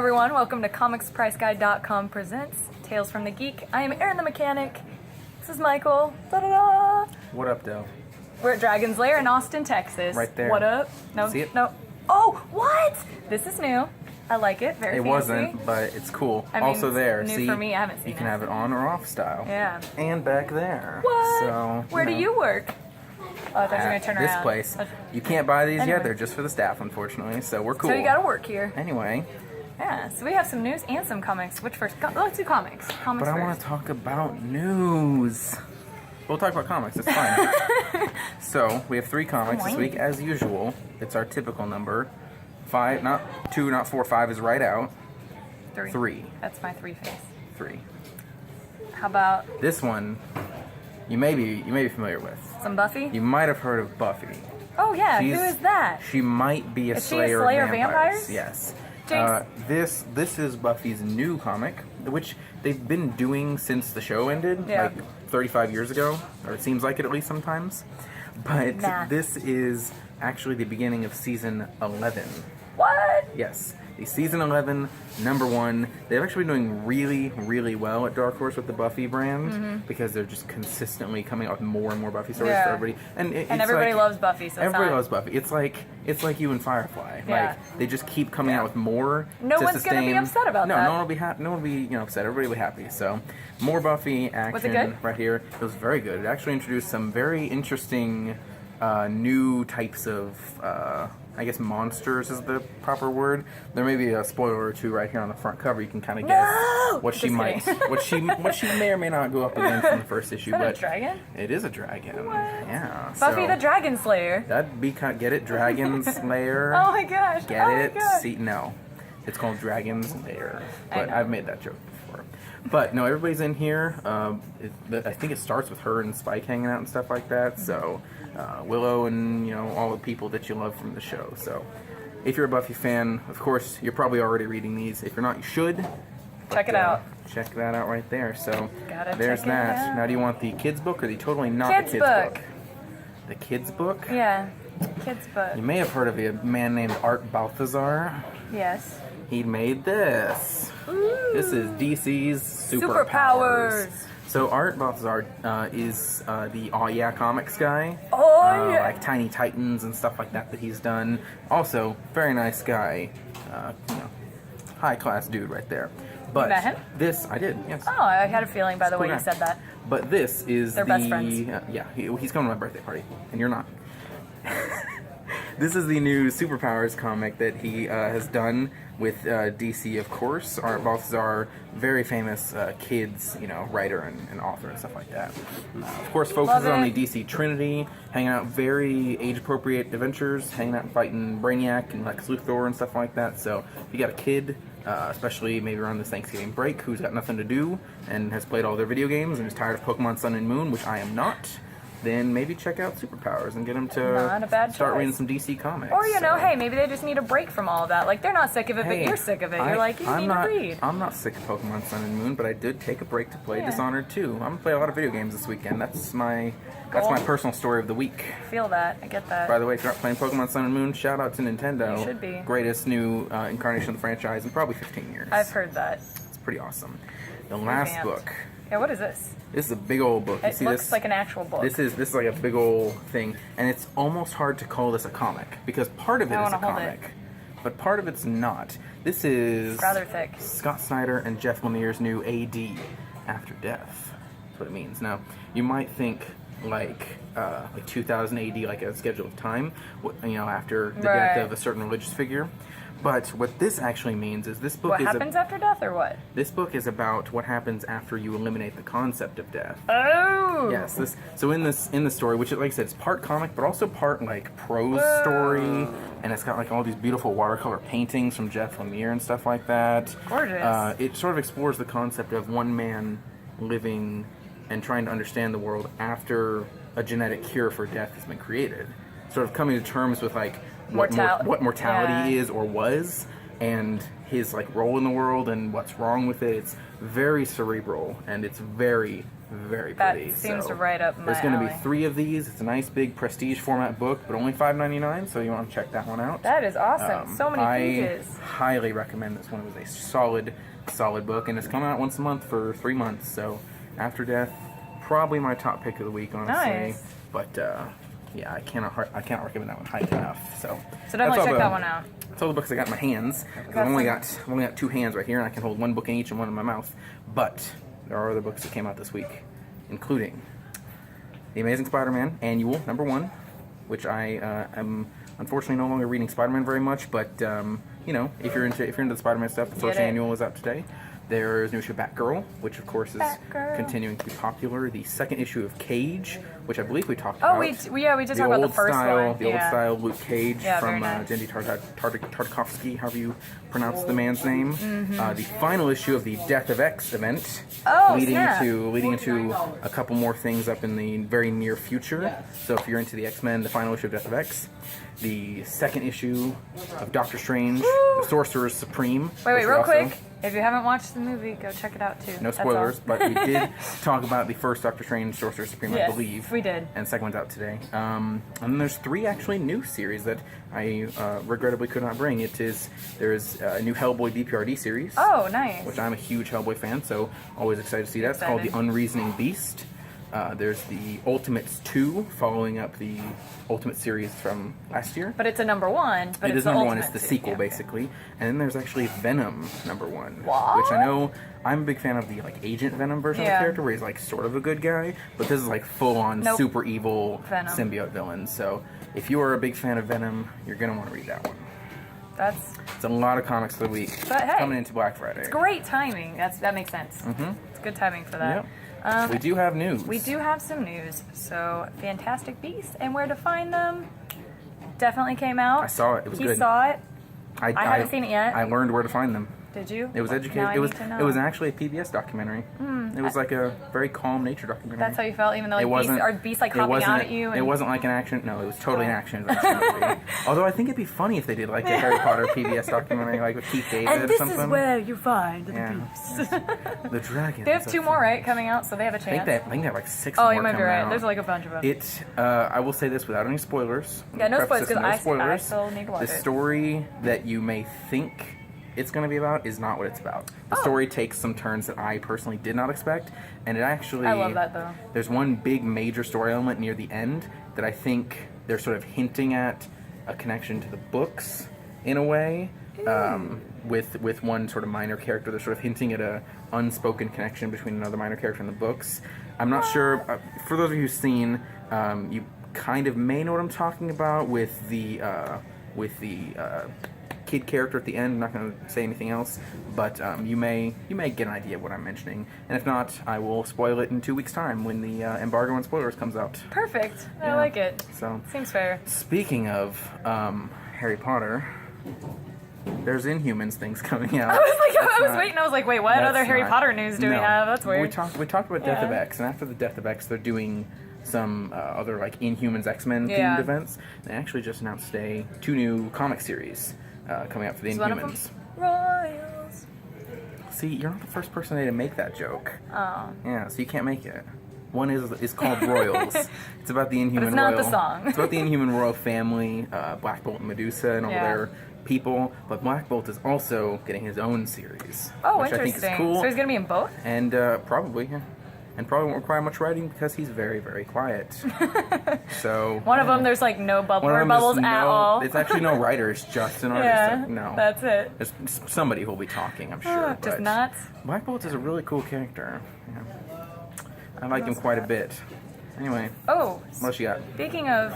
everyone, welcome to comicspriceguide.com presents Tales from the Geek. I am Aaron the Mechanic. This is Michael. Da-da-da! What up, Dale? We're at Dragon's Lair in Austin, Texas. Right there. What up? No, See it? no. Oh, what? This is new. I like it. Very fancy. It wasn't, but it's cool. I mean, also there, new see, for me. I haven't seen you can it. have it on or off style. Yeah. And back there. What? So, Where do you work? Oh, I thought you were going to turn this around. place. You can't buy these Anyway. yet. They're just for the staff, unfortunately. So we're cool. So you got to work here. Anyway. Yeah. So we have some news and some comics. Which first? Let's do comics. Comics But I first. want to talk about news. We'll talk about comics. It's fine. So we have 3 comics this week, as usual. It's our typical number. 5, not 2, not 4. 5 is right out. 3. That's my 3 face. 3. How about This one, you may be familiar with. some Buffy? You might have heard of Buffy. Oh yeah, She's- who is that? She might be a Is she a slayer, slayer of of vampires. vampires? Yes. Jinx. This is Buffy's new comic, which they've been doing since the show ended, Yeah. like 35 years ago, or it seems like it at least sometimes. But Nah. this is actually the beginning of season 11. What? Yes. The season 11, number 1. They've actually been doing really, really well at Dark Horse with the Buffy brand because they're just consistently coming out with more and more Buffy stories Yeah. for everybody. And it's everybody like, loves Buffy, so it's everybody not- loves Buffy. It's like you and Firefly. Yeah. Like they just keep coming out with more. No to one's gonna be sustain. upset about no, that. No one will be no one will be upset. Everybody will be happy. So more Buffy action Was it good? right here. It was very good. It actually introduced some very interesting new types of I guess monsters is the proper word. There may be a spoiler or two right here on the front cover. You can kind of guess what she Just might, kidding. what she may or may not go up against in the first issue. Is that but a dragon? It is a dragon. What? Yeah. Buffy so the Dragon Slayer. that'd be get it, Dragon Slayer. Oh my gosh. Get oh it? My gosh. See, no, it's called Dragon's Lair. I But know. I've made that joke before. But no, everybody's in here. I think it starts with her and Spike hanging out and stuff like that. So Willow and all the people that you love from the show. So if you're a Buffy fan, of course you're probably already reading these. If you're not, you should. Check it out. Check that out right there. So Gotta there's check it that. out. Now, do you want the kids book or the totally not Kids the kids book. The kids book. Yeah. Kids book. You may have heard of a man named Art Balthazar. Yes. He made this. Ooh. This is DC's Superpowers. Superpowers. So Art Balthazar is the Aw Yeah Comics guy. Oh, yeah. Like Tiny Titans and stuff like that he's done. Also, very nice guy. High class dude right there. But met him? this, I did, yes. Oh, I had a feeling by the way cool you guy. said that. But this is They're the best friends. Yeah, he's coming to my birthday party, and you're not. This is the new Superpowers comic that he has done with DC, of course. Art Balthazar, very famous kids, writer and author and stuff like that. Of course, focuses on the it. DC Trinity, hanging out very age-appropriate adventures, hanging out and fighting Brainiac and Lex Luthor and stuff like that. So if you got a kid, especially maybe around this Thanksgiving break, who's got nothing to do and has played all their video games and is tired of Pokemon Sun and Moon, which I am not, then maybe check out Superpowers and get them to Not a bad start choice. reading some DC comics. Or So, hey, maybe they just need a break from all of that. Like they're not sick of it, but you're sick of it. You're like, you need to read. I'm not sick of Pokemon Sun and Moon, but I did take a break to play Yeah. Dishonored 2. I'm gonna play a lot of video games this weekend. That's my personal story of the week. Feel that. I get that. By the way, if you're not playing Pokemon Sun and Moon, shout out to Nintendo. You should be. Greatest new incarnation of the franchise in probably 15 years. I've heard that. It's pretty awesome. The last Revamped. book. Yeah, what is this? This is a big old book. You It see looks this? like an actual book. This is like a big old thing, and it's almost hard to call this a comic because part of it I is a wanna hold comic, it. but part of it's not. This is Rather thick. Scott Snyder and Jeff Lemire's new AD, After Death. That's what it means. Now, you might think like 2000 AD, like a schedule of time, after the Right. death of a certain religious figure. But what this actually means is this book What is happens after death or what? this book is about what happens after you eliminate the concept of death. Oh! Yes. So in the story, which, like I said, it's part comic, but also part like prose story, and it's got like all these beautiful watercolor paintings from Jeff Lemire and stuff like that. Gorgeous. It sort of explores the concept of one man living and trying to understand the world after a genetic cure for death has been created. Sort of coming to terms with like what mortality is or was, and his like role in the world and what's wrong with it. It's very cerebral and it's very very That pretty. seems So right up my there's going to be alley. 3 of these. It's a nice big prestige format book, but only $5.99, so you want to check that one out. That is awesome. So many pages. I highly recommend this one. It was a solid book, and it's coming out once a month for 3 months. So After Death, probably my top pick of the week, honestly. Nice. But yeah, I cannot recommend that one highly enough. So definitely check that one out. That's all the books I got in my hands. I've only got 2 hands right here, and I can hold 1 book in each and 1 in my mouth. But there are other books that came out this week, including The Amazing Spider-Man Annual #1, which I am unfortunately no longer reading Spider-Man very much. But you know, if you're into the Spider-Man stuff, the first annual is out today. There's new issue of Batgirl, which of course is continuing to be popular. The 2nd issue of Cage, which I believe we talked about. We did talk about the first one. The old style Luke Cage from nice. Jendy Tartakovsky, however you pronounce the man's name. The final issue of the Death of X event, leading into a couple more things up in the very near future. So if you're into the X-Men, the final issue of Death of X. The 2nd issue of Doctor Strange, The Sorcerer Supreme. Wait, real quick. If you haven't watched the movie, go check it out too. No spoilers, but we did talk about the first Doctor Strange, Sorcerer Supreme, I believe. We did. And the second one's out today. And then there's 3 actually new series that I regrettably could not bring. There's a new Hellboy DPRD series. Oh, nice. Which I'm a huge Hellboy fan, so always excited to see that. It's called The Unreasoning Beast. There's the Ultimates 2, following up the Ultimate series from last year. But it's a #1. But it is #1. It's the sequel, basically. And then there's actually Venom #1, which I know I'm a big fan of the Agent Venom version of the character, where he's sort of a good guy, but this is full-on super evil Venom. symbiote villain. So if you are a big fan of Venom, you're gonna want to read that one. It's a lot of comics for the week. But hey, coming into Black Friday. It's great timing. That makes sense. It's good timing for that. Yep. We do have news. We do have some news. So, Fantastic Beasts and Where to Find Them definitely came out. I saw it. It was good. He saw it. I haven't seen it yet. I learned where to find them. Did you? It was educated. Now I need to know. It was actually a PBS documentary. It was a very calm nature documentary. That's how you felt, even though beasts hopping out at you. It wasn't like an action. No, it was totally an action adventure movie. Although I think it'd be funny if they did a Harry Potter PBS documentary, with Keith David and or something. This is where you find the beasts. The dragons. They have 2 more, right, coming out, so they have a chance. I think they have 6 more. Oh, you might be right. Out. There's a bunch of them. I will say this without any spoilers. Yeah, no spoilers, because I still need to watch it. The story that you may think it's going to be about is not what it's about. The story takes some turns that I personally did not expect, and it actually... I love that, though. There's one big major story element near the end that I think they're sort of hinting at a connection to the books, in a way, with one sort of minor character. They're sort of hinting at a unspoken connection between another minor character in the books. I'm not sure... for those of you who've seen, you kind of may know what I'm talking about with the kid character at the end. I'm not going to say anything else, but you may get an idea of what I'm mentioning, and if not, I will spoil it in 2 weeks' time when the embargo on spoilers comes out. Perfect. I like it. So seems fair. Speaking of Harry Potter, there's Inhumans things coming out. I was waiting. I was like, wait, what other Harry Potter news do we have? That's weird. We talked about Death of X, and after the Death of X, they're doing some other Inhumans X-Men themed events. They actually just announced today 2 new comic series coming out for the Inhumans. Royals. See, you're not the first person today to make that joke. Oh. Yeah, so you can't make it. One is called Royals. It's about the Inhuman but it's not Royal. The song. It's about the Inhuman Royal family, Black Bolt and Medusa and all their people. But Black Bolt is also getting his own series. Oh, which interesting. I think is cool. So he's going to be in both? And probably, yeah. And probably won't require much writing because he's very, very quiet. So one of them, there's no bubbles at all. It's actually no writer. It's just an artist. No, that's it. There's somebody who'll be talking, I'm sure. Just not. Black Bolt is a really cool character. Yeah. I like him quite a bit. Anyway. Oh. What else you got? Speaking of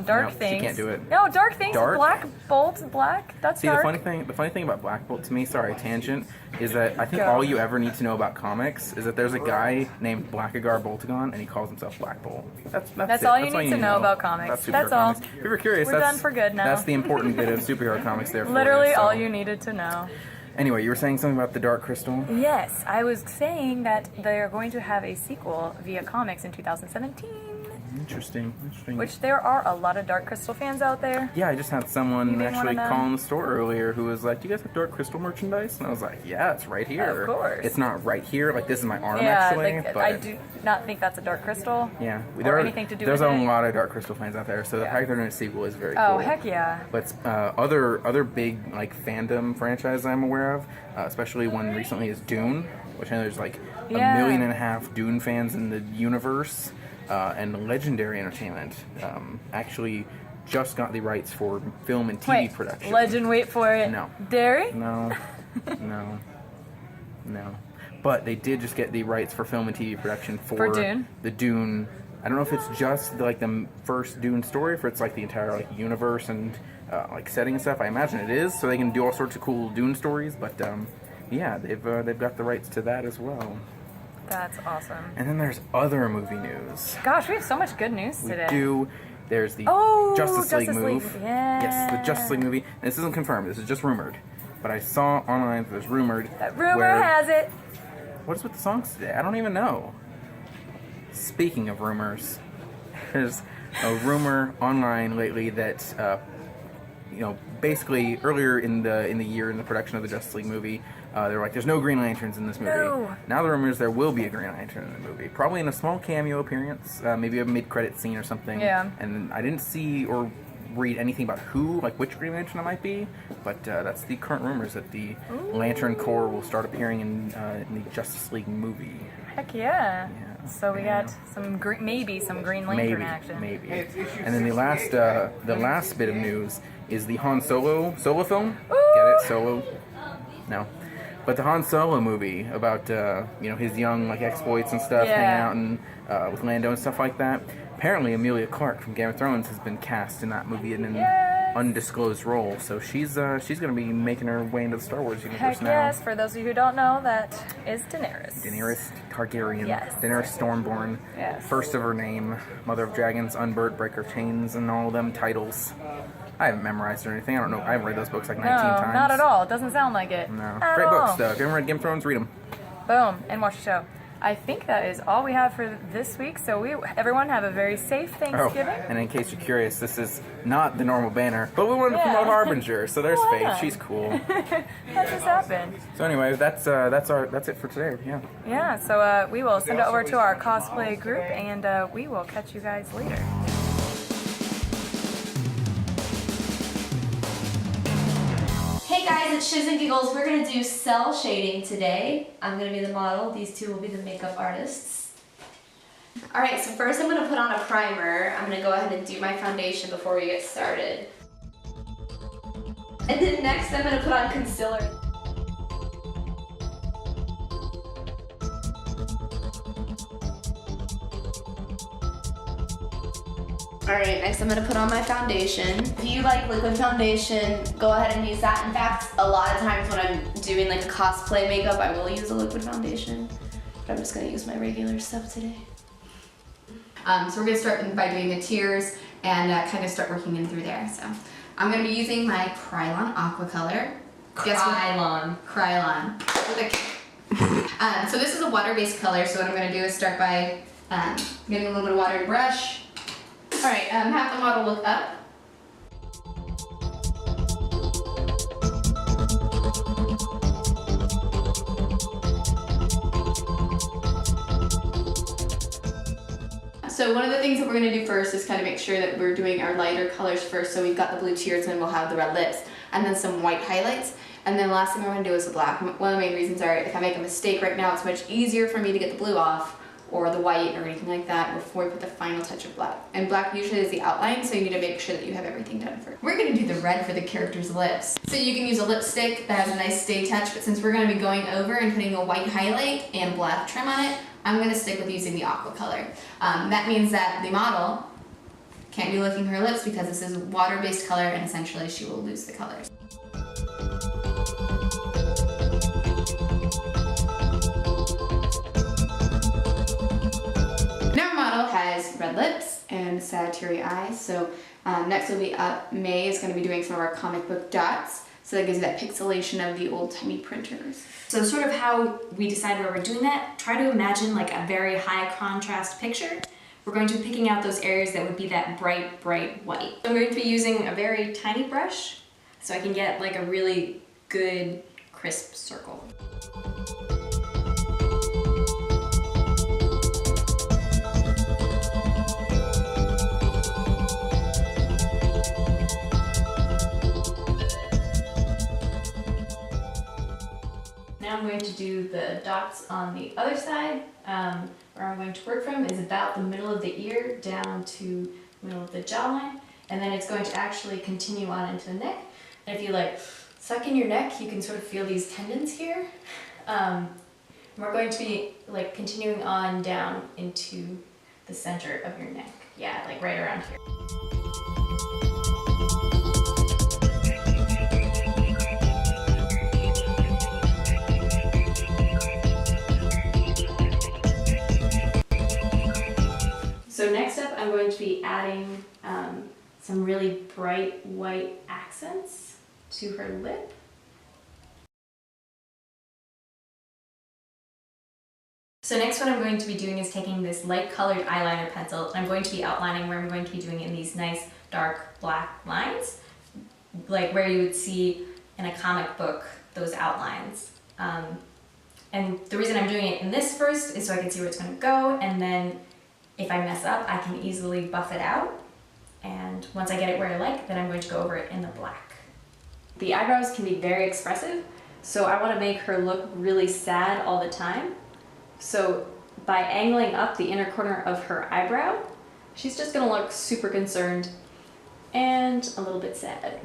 dark things. She can't do it. No, dark things. Dark? Black Bolt, black. That's See, dark. the funny thing about Black Bolt to me, sorry, tangent, is that I think all you ever need to know about comics is that there's a guy named Blackagar Boltagon, and he calls himself Black Bolt. That's all you need to know about comics. That's all. Comics. If you were curious, We're done for good now. That's the important bit of superhero comics there for Literally you, so. all you needed to know. Anyway, you were saying something about the Dark Crystal? Yes, I was saying that they're going to have a sequel via comics in 2017. Interesting. Which there are a lot of Dark Crystal fans out there. Yeah, I just had someone You being one actually of them? call in the store earlier who was like, "Do you guys have Dark Crystal merchandise?" And I was like, "Yeah, it's right here." Of course. It's not right here. Like this is my arm Yeah, actually. like, but I do not think that's a Dark Crystal. Yeah, Or anything to do there's with a it. lot of Dark Crystal fans out there, so the Yeah. fact they're doing a sequel is very Oh, cool. heck yeah. But other big like fandom franchise I'm aware of, especially one recently is Dune, which I know there's like Yeah. 1.5 million Dune fans in the universe, and Legendary Entertainment actually just got the rights for film and TV Wait, production. Legend, wait for it. No. Dairy? No, no, no. But they did just get the rights for film and TV production for Dune? the Dune. I don't know if it's just like the first Dune story, if it's like the entire like universe and like setting and stuff. I imagine it is, so they can do all sorts of cool Dune stories. But yeah, they've got the rights to that as well. That's awesome. And then there's other movie news. Gosh, we have so much good news We today. do. There's the Oh, Justice League Justice League, move. yeah. Yes, the Justice League movie. And this isn't confirmed. This is just rumored. But I saw online that there's rumored. That rumor where- has it. What is with the songs today? I don't even know. Speaking of rumors, there's a rumor online lately that basically earlier in the year in the production of the Justice League movie, they were like, "There's no Green Lanterns in this movie." No. Now the rumor is there will be a Green Lantern in the movie, probably in a small cameo appearance, maybe a mid-credit scene or something. Yeah. And I didn't see or read anything about who, like which Green Lantern it might be, but that's the current rumors that the Lantern Corps will start appearing in the Justice League movie. Heck yeah. Yeah. So we got some maybe some Green Lantern action. Maybe. And then the last bit of news is the Han Solo film. Get it? Solo? No. But the Han Solo movie about his young like exploits and stuff, Yeah. hanging out and with Lando and stuff like that. Apparently, Emilia Clarke from Game of Thrones has been cast in that movie in an Yes. undisclosed role. So she's going to be making her way into the Star Wars universe Heck now. yes, for those of you who don't know, that is Daenerys. Daenerys Targaryen. Yes. Daenerys Stormborn. Yes. First of her name. Mother of Dragons, Unburnt, Breaker of Chains, and all them titles. I haven't memorized or anything. I don't know. I haven't read those books like 19 No, times. not at all. It doesn't sound like it. No. At Great all. books, though. If you haven't read Game of Thrones, read them. Boom, and watch the show. I think that is all we have for this week. So everyone have a very safe Thanksgiving. And in case you're curious, this is not the normal banner, but we wanted to Yeah. promote Harbinger, so there's Why Faith. not? She's cool. That just happened. So anyway, that's it for today. Yeah. Yeah, so we will send it over to our cosplay group, and we will catch you guys later. Hey guys, it's Shiz and Giggles. We're gonna do cell shading today. I'm gonna be the model. These two will be the makeup artists. All right, so first I'm gonna put on a primer. I'm gonna go ahead and do my foundation before we get started. And then next I'm gonna put on concealer. Alright, next I'm going to put on my foundation. If you like liquid foundation, go ahead and use that. In fact, a lot of times when I'm doing like a cosplay makeup, I will use a liquid foundation. But I'm just going to use my regular stuff today. So we're going to start by doing the tiers and kind of start working in through there. So I'm going to be using my Krylon Aqua Color. Krylon. With a K. So this is a water-based color, so what I'm going to do is start by getting a little bit of water to brush. Alright, have the model look up. So one of the things that we're going to do first is kind of make sure that we're doing our lighter colors first. So we've got the blue tiers and we'll have the red lips and then some white highlights. And then the last thing we're going to do is the black. One of the main reasons are if I make a mistake right now, it's much easier for me to get the blue off or the white or anything like that before we put the final touch of black. And black usually is the outline, so you need to make sure that you have everything done first. We're gonna do the red for the character's lips. So you can use a lipstick that has a nice stay touch, but since we're gonna be going over and putting a white highlight and black trim on it, I'm gonna stick with using the aqua color. That means that the model can't be licking her lips because this is a water-based color and essentially she will lose the colors. Has red lips and Sagittarius eyes. So next will be up. May is going to be doing some of our comic book dots. So that gives you that pixelation of the old-timey printers. So sort of how we decide where we're doing that, try to imagine like a very high contrast picture we're going to be picking out those areas that would be that bright, bright white. I'm going to be using a very tiny brush so I can get like a really good crisp circle. Now I'm going to do the dots on the other side. Where I'm going to work from is about the middle of the ear down to the middle of the jawline, and then it's going to actually continue on into the neck. And if you like suck in your neck, you can sort of feel these tendons here. We're going to be like continuing on down into the center of your neck. Yeah, like right around here. So next up, I'm going to be adding some really bright white accents to her lip. So next what I'm going to be doing is taking this light colored eyeliner pencil, and I'm going to be outlining where I'm going to be doing in these nice dark black lines, like where you would see in a comic book, those outlines. And the reason I'm doing it in this first is so I can see where it's going to go, and then if I mess up, I can easily buff it out. And once I get it where I like, then I'm going to go over it in the black. The eyebrows can be very expressive, so I want to make her look really sad all the time. So by angling up the inner corner of her eyebrow, she's just going to look super concerned and a little bit sad.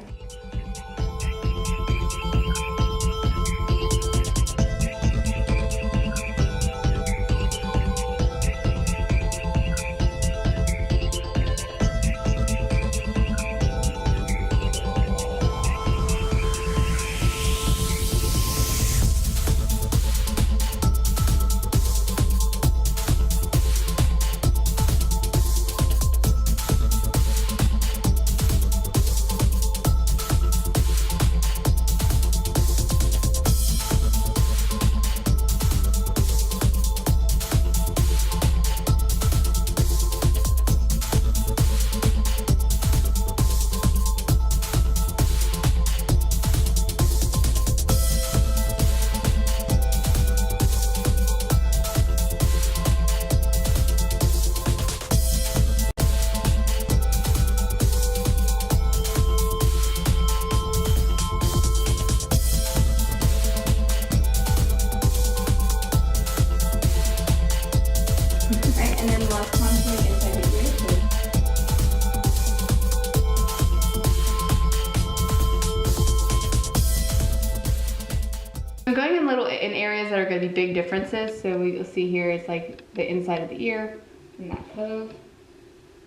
I'm going in areas that are going to be big differences. So you'll see here, it's like the inside of the ear and that cove.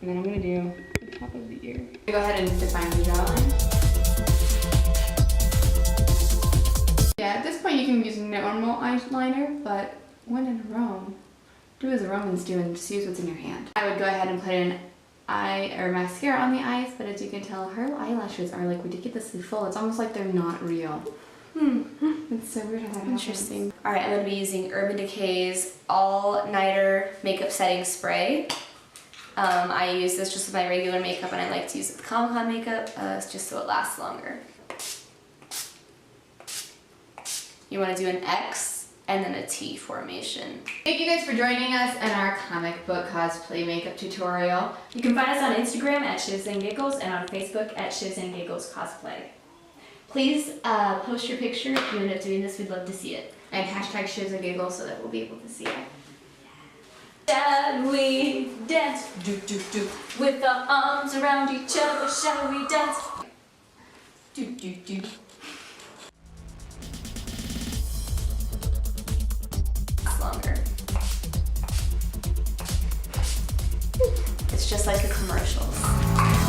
And then I'm going to do the top of the ear. Go ahead and define the jawline. Yeah, at this point you can use normal eyeliner, but when in Rome, do as the Romans do and just use what's in your hand. I would go ahead and put in eye or mascara on the eyes, but as you can tell, her eyelashes are like ridiculously full. It's almost like they're not real. It's so weird how that Interesting. Alright, I'm going to be using Urban Decay's All Nighter Makeup Setting Spray. I use this just with my regular makeup, and I like to use it with Comic-Con makeup, just so it lasts longer. You want to do an X and then a T formation. Thank you guys for joining us in our comic book cosplay makeup tutorial. You can find us on Instagram at Shivs and Giggles and on Facebook at Shivs and Giggles Cosplay. Please post your picture if you end up doing this. We'd love to see it. And hashtag Shivs and Giggles so that we'll be able to see it. Shall we dance, do do do, with our arms around each other? Shall we dance, do do do? Longer. It's just like the commercials.